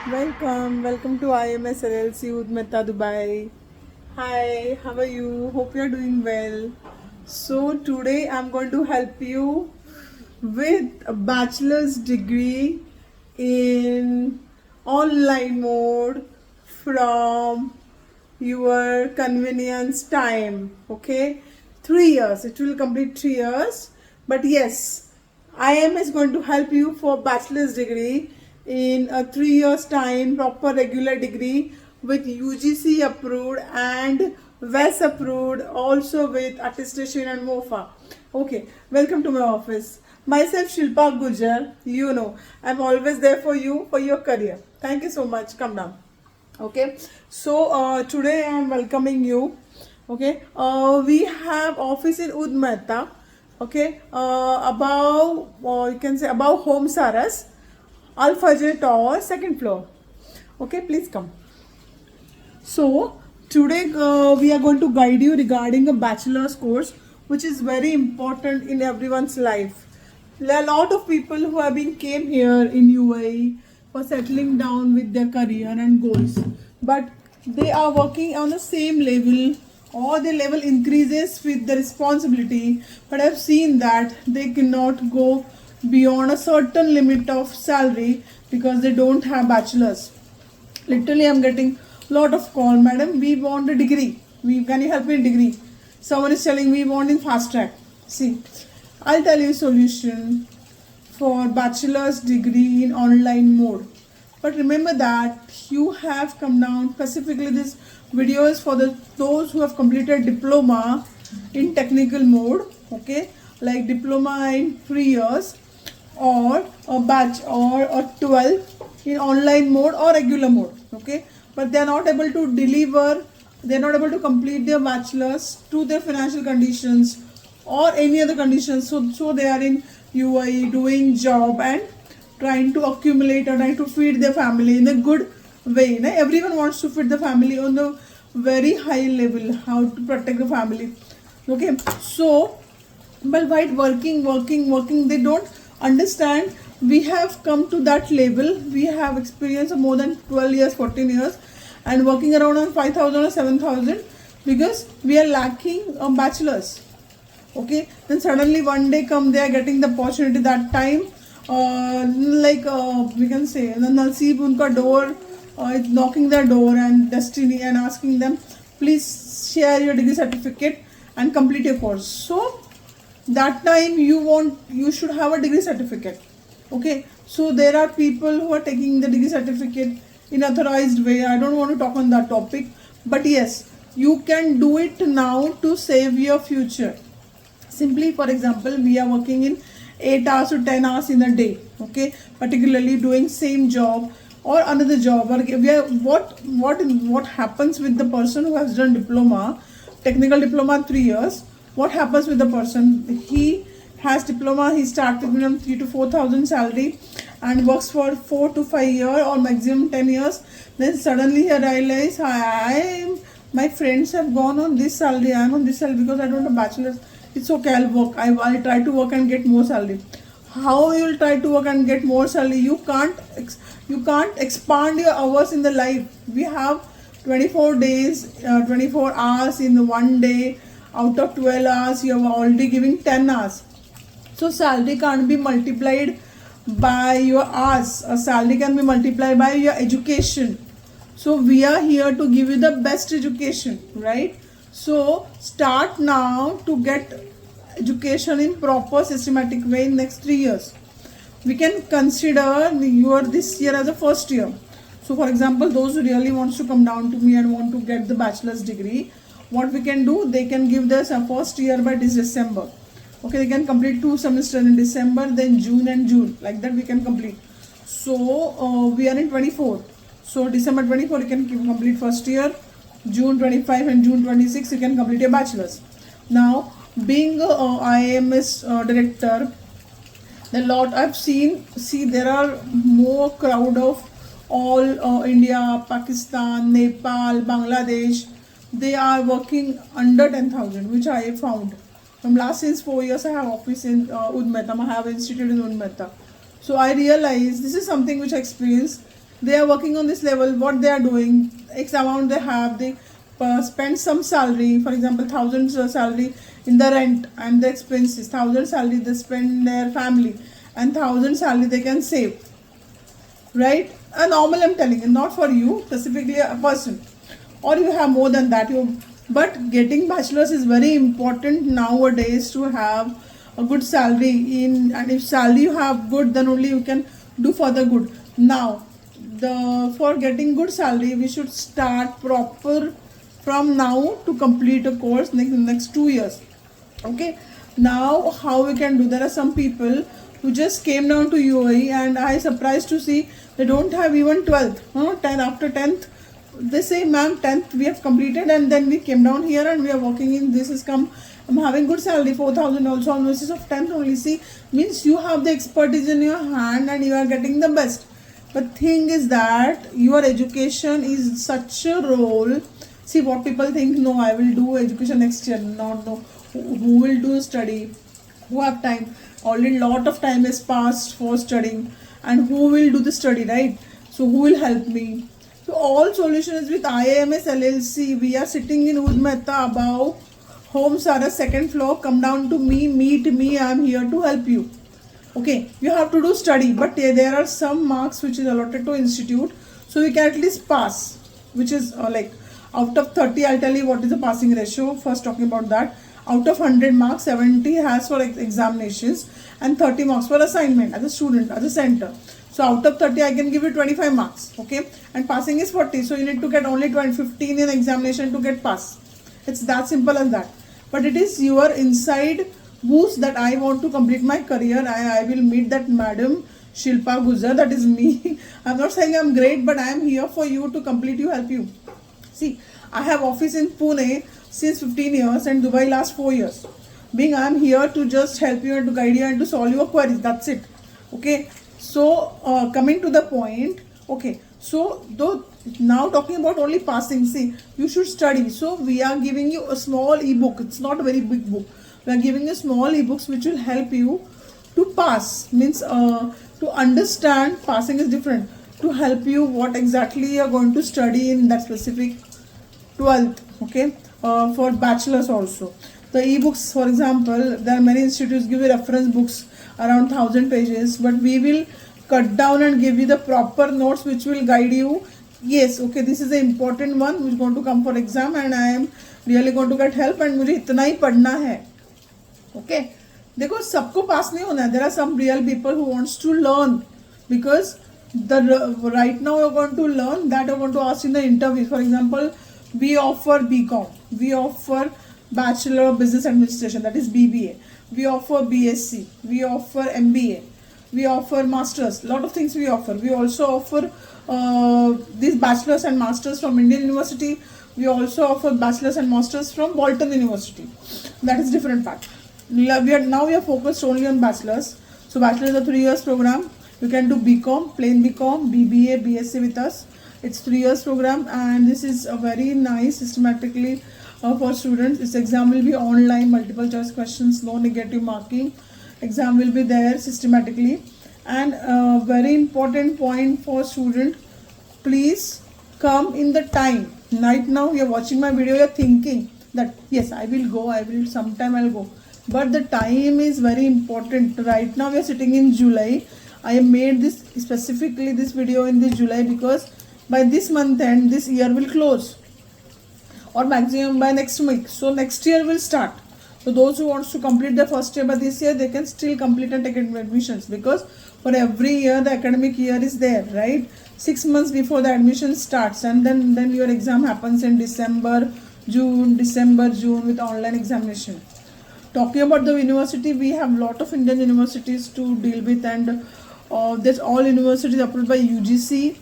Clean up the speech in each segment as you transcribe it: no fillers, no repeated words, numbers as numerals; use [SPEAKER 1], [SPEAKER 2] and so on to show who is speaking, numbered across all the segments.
[SPEAKER 1] Welcome to IMS LLC Udmeta Dubai. Hi, how are you? Hope you're doing well. So, today I'm going to help you with a bachelor's degree in online mode from your convenience time. Okay, 3 years. It will complete 3 years. But yes, IM is going to help you for bachelor's degree in a 3 years time, proper regular degree with UGC approved and WES approved, also with attestation and MOFA. Okay, welcome to my office. Myself Shilpa Gujar. I'm always there for you for your career. Thank you so much. Come down. Okay, so today I am welcoming you. Okay, we have office in Ud Mehta. Okay, above you can say above Home Saras, Al Fajr Tower, second floor. Okay, please come. So today we are going to guide you regarding a bachelor's course, which is very important in everyone's life. There are a lot of people who have been came here in UAE for settling down with their career and goals, but they are working on the same level or the level increases with the responsibility. But I've seen that they cannot go beyond a certain limit of salary because they don't have bachelor's. Literally, I'm getting lot of call, madam. We want a degree. We can you help me in degree? Someone is telling we want in fast track. See, I'll tell you solution for bachelor's degree in online mode. But remember that you have come down specifically this video is for those who have completed diploma in technical mode. Okay, like diploma in 3 years or a batch or a 12 in online mode or regular mode. Okay, but they are not able to deliver, they are not able to complete their bachelor's to their financial conditions or any other conditions. So they are in UAE doing job and trying to accumulate or trying to feed their family in a good way. Everyone wants to feed the family on the very high level, how to protect the family. Okay, so but while working, they don't understand we have come to that level. We have experience of more than 12 years, 14 years, and working around on 5,000 or 7,000 because we are lacking a bachelor's. Okay, then suddenly one day come they are getting the opportunity that time. We can say the Nasib unka door is knocking their door and destiny and asking them, please share your degree certificate and complete your course. So that time you should have a degree certificate. Okay, so there are people who are taking the degree certificate in authorized way. I don't want to talk on that topic, but yes, you can do it now to save your future. Simply, for example, we are working in 8 hours to 10 hours in a day. Okay, particularly doing same job or another job, or we are what happens with the person who has done diploma, technical diploma 3 years. What happens with the person? He has diploma, he started minimum 3 to 4,000 salary and works for 4 to 5 years or maximum 10 years. Then suddenly he realizes my friends have gone on this salary, I am on this salary because I don't have bachelor's. It's okay, I'll work. I'll try to work and get more salary. How you'll try to work and get more salary? You can't expand your hours in the life. We have 24 days, 24 hours in one day. Out of 12 hours, you are already giving 10 hours. So salary can't be multiplied by your hours. A salary can be multiplied by your education. So we are here to give you the best education, right? So start now to get education in proper systematic way in next 3 years. We can consider your this year as a first year. So for example, those who really wants to come down to me and want to get the bachelor's degree, what we can do, they can give this a first year by this December. Okay, they can complete 2 semesters in December, then June and June, like that we can complete. So we are in 24. So December 24 you can complete first year, June 25 and June 26 you can complete your bachelor's. Now being a IMS director, a lot I've seen, see there are more crowd of all India, Pakistan, Nepal, Bangladesh. They are working under 10,000, which I found. From last since 4 years, I have office in Ud Mehta. I have institute in Ud Mehta. So I realized this is something which I experienced. they are working on this level, what they are doing, X amount they have, they spend some salary, for example, thousands salary in the rent and the expenses, thousand salary they spend in their family, and thousand salary they can save, right? A normal, I'm telling you, not for you specifically, a person, or you have more than that. You, but getting bachelor's is very important nowadays to have a good salary in, and if salary you have good, then only you can do further good. Now, the for getting good salary, we should start proper from now to complete a course next 2 years. Okay, now how we can do? There are some people who just came down to UAE, and I surprised to see they don't have even 12th, 10 after 10th. They say, ma'am, 10th we have completed, and then we came down here and we are working in this is come. I'm having good salary, 4,000 also on basis of 10th only. See, means you have the expertise in your hand and you are getting the best. But thing is that your education is such a role. See what people think, no, I will do education next year. No. Who will do study? Who have time? Already lot of time is passed for studying. And who will do the study, right? So who will help me? So all solutions with IAMS LLC. We are sitting in Ud Mehta above Home Sara, second floor. Come down to me, meet me. I am here to help you. Okay, you have to do study, but there are some marks which is allotted to institute, so we can at least pass, which is like out of 30. I'll tell you what is the passing ratio. First talking about that, out of 100 marks, 70 has for examinations and 30 marks for assignment as a student, as a center. So out of 30, I can give you 25 marks, okay, and passing is 40. So you need to get only 15 in examination to get pass. It's that simple as that. But it is your inside boost that I want to complete my career. I will meet that Madam Shilpa Guzar, that is me. I'm not saying I'm great, but I am here for you to complete you, help you. See, I have office in Pune since 15 years and Dubai last 4 years. Being I am here to just help you and to guide you and to solve your queries. That's it. Okay. So coming to the point. Okay. So though now talking about only passing, see, you should study. So we are giving you a small ebook. It's not a very big book. We are giving you small ebooks which will help you to pass. Means to understand, passing is different. To help you what exactly you are going to study in that specific 12th. Okay, for bachelor's also. The ebooks, for example, there are many institutes give you reference books around 1,000 pages, but we will cut down and give you the proper notes which will guide you. Yes, okay, this is the important one which is going to come for exam, and I am really going to get help, and मुझे इतना ही पढ़ना है. Okay, देखो सबको पास नहीं होना है. There are some real people who wants to learn, because the right now you're going to learn that you're going to ask in the interview. For example, we offer BCom, we offer Bachelor of Business Administration, that is BBA, we offer BSc, we offer MBA, we offer Masters, lot of things we offer. We also offer these Bachelors and Masters from Indian University. We also offer Bachelors and Masters from Bolton University. That is different part. We are focused only on Bachelors. So Bachelor is a 3 years program. You can do BCom, plain BCom, BBA, BSc with us. It's 3 years program, and this is a very nice systematically for students. This exam will be online, multiple choice questions, no negative marking. Exam will be there systematically. And very important point for student, please come in the time. Right now you are watching my video, you are thinking that yes, I will go, sometime I'll go. But the time is very important. Right now we are sitting in July. I have made this specifically this video in this July because by this month end this year will close, or maximum by next week. So next year will start. So those who wants to complete the first year by this year, they can still complete and take admissions, because for every year the academic year is there, right? 6 months before the admission starts, and then your exam happens in December, June with online examination. Talking about the university, we have lot of Indian universities to deal with, and there's all universities approved by UGC,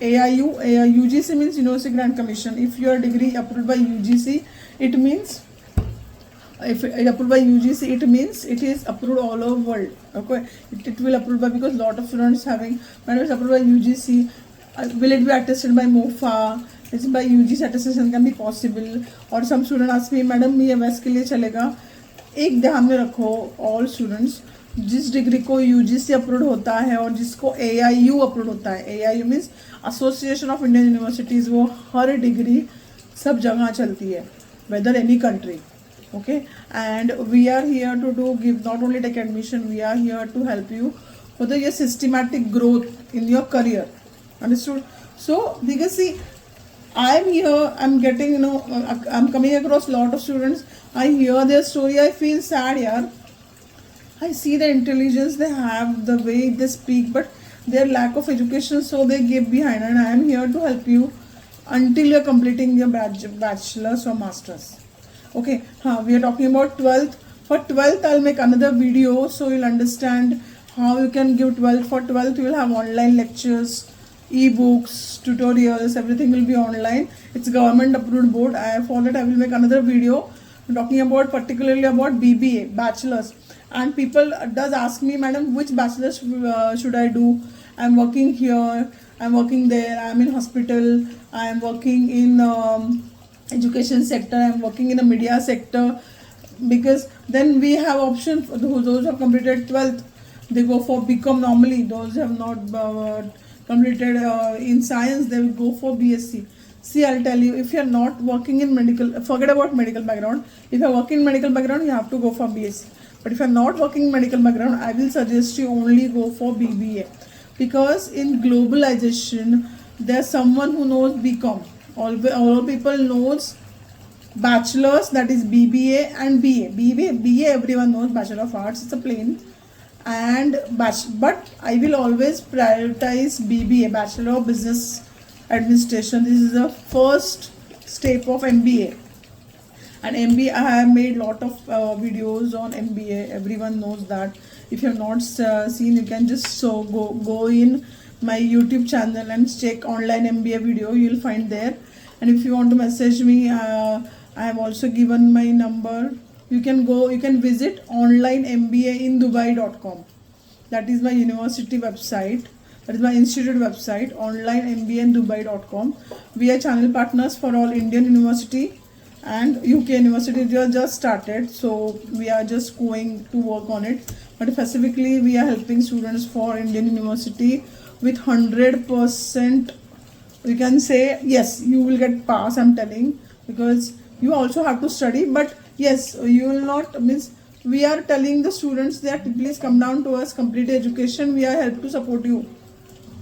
[SPEAKER 1] AIU. UGC means University Grant Commission. If your degree approved by UGC, it means if it approved by UGC, it means it is approved all over world. Okay, it will approve by, because lot of students having, when it's approved by UGC, will it be attested by MOFA? It's by UGC attestation can be possible. Or some student ask me, madam ये वैस के लिए चलेगा. एक ध्यान में रखो all students, जिस डिग्री को यूजीसी अप्रूव होता है और जिसको AIU अप्रूव होता है, AIU means association of Indian universities, वो हर डिग्री सब जगह चलती है, whether any country. Okay, and we are here to do give not only take admission, we are here to help you for the your systematic growth in your career. Understood? So because see, I'm here, I'm getting I'm coming across lot of students. I hear their story, I feel sad here. I see the intelligence they have, the way they speak, but their lack of education, so they give behind. And I am here to help you until you're completing your bachelor's or master's. Okay, we are talking about 12th. For 12th, I'll make another video so you'll understand how you can give 12th. For 12th, you will have online lectures, e-books, tutorials, everything will be online. It's government approved board. For that, I will make another video talking about particularly about BBA, bachelor's. And people does ask me, madam, which bachelor's should I do? I'm working here, I'm working there, I'm in hospital, I'm working in education sector, I'm working in the media sector, because then we have option for those who have completed 12th, they go for BCom normally. Those who have not completed in science, they will go for BSc. See, I'll tell you, if you're not working in medical, forget about medical background. If you're working in medical background, you have to go for BSc. But if you're not working in medical background, I will suggest you only go for BBA, because in globalization, there's someone who knows BCom. All people knows bachelor's, that is BBA and BA. BA everyone knows, Bachelor of Arts, it's a plain. And but I will always prioritize BBA, Bachelor of Business Administration. This is the first step of MBA. And MBA, I have made lot of videos on MBA. Everyone knows that. If you have not seen, you can just go in my YouTube channel and check online MBA video. You will find there. And if you want to message me, I have also given my number. You can visit onlinembaindubai.com. That is my university website. That is my institute website, onlinembaindubai.com. We are channel partners for all Indian university and UK university. We are just started, so we are just going to work on it. But specifically, we are helping students for Indian university with 100%. You can say yes, you will get pass. I'm telling, because you also have to study, but yes, you will not means. We are telling the students that please come down to us, complete education. We are help to support you.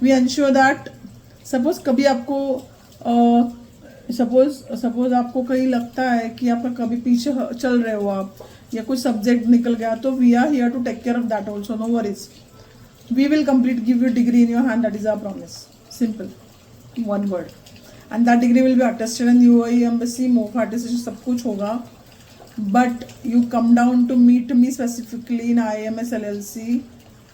[SPEAKER 1] We ensure that suppose कभी आपको suppose आपको कहीं लगता है कि आपका कभी पीछे चल रहे हो आप, या कुछ सब्जेक्ट निकल गया, तो we are here to take care of that also. No worries, we will complete, give you degree in your hand. That is our promise. Simple, one word. And that degree will be attested in UAE embassy, mock attestation, सब कुछ होगा. But you come down to meet me specifically in IIMS LLC,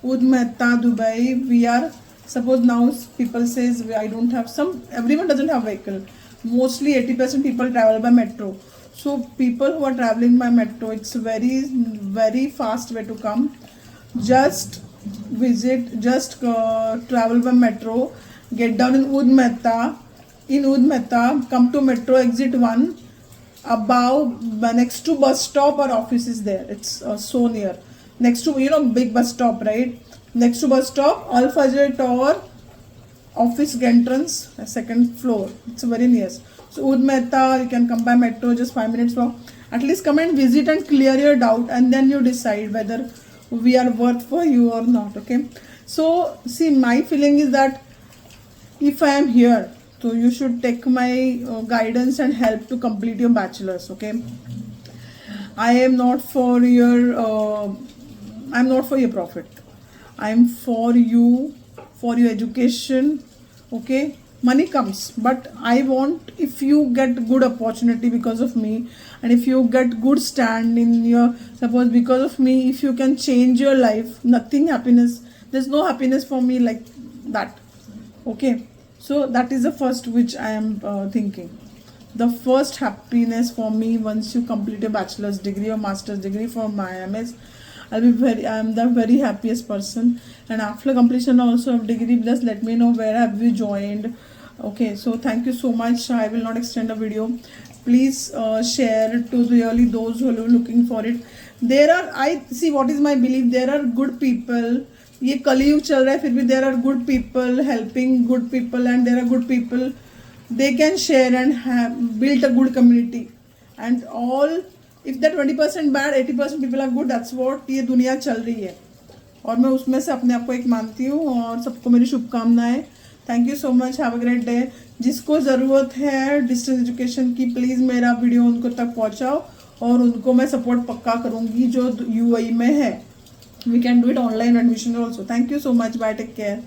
[SPEAKER 1] Ud Mehta, Dubai. We are, suppose now people says I don't have some, everyone doesn't have vehicle. Mostly 80% people travel by metro. So people who are traveling by metro, it's very fast way to come. Just visit, just travel by metro, get down in Ud Mehta. In Ud Mehta, come to metro exit 1. Above, next to bus stop, our office is there. It's so near. Next to, big bus stop, right? Next to bus stop, Al Fajr Tower, office entrance, second floor. It's very near. So Ud Mehta, you can come by metro, just 5 minutes walk. At least come and visit and clear your doubt, and then you decide whether we are worth for you or not. Okay. So see, my feeling is that if I am here, so you should take my guidance and help to complete your bachelor's. Okay. I am not for your profit. I am for you, for your education. Okay. Money comes, but I want, if you get good opportunity because of me, and if you get good stand in your, suppose because of me, if you can change your life, nothing happiness, there's no happiness for me like that. Okay. So that is the first which I am thinking. The first happiness for me, once you complete a bachelor's degree or master's degree from IIMS, I am the very happiest person. And after completion also of degree, just let me know where have you joined. Okay, so thank you so much. I will not extend the video. Please share to really those who are looking for it. There are I see what is my believe, there are good people. ये कलयुग चल रहा है फिर भी there are good people helping good people and there are good people. They can share and have build a good community. And all, if the 20% bad, 80% people are good, that's what ये दुनिया चल रही है. और मैं उसमें से अपने आप को एक मानती हूँ और सबको मेरी शुभकामनाएं. Thank you so much, have a great day. जिसको ज़रूरत है डिस्टेंस एजुकेशन की, प्लीज़ मेरा वीडियो उनको तक पहुँचाओ और उनको मैं सपोर्ट पक्का करूँगी जो UAE में है. We can do it online admission also. Thank you so much, bye, take care.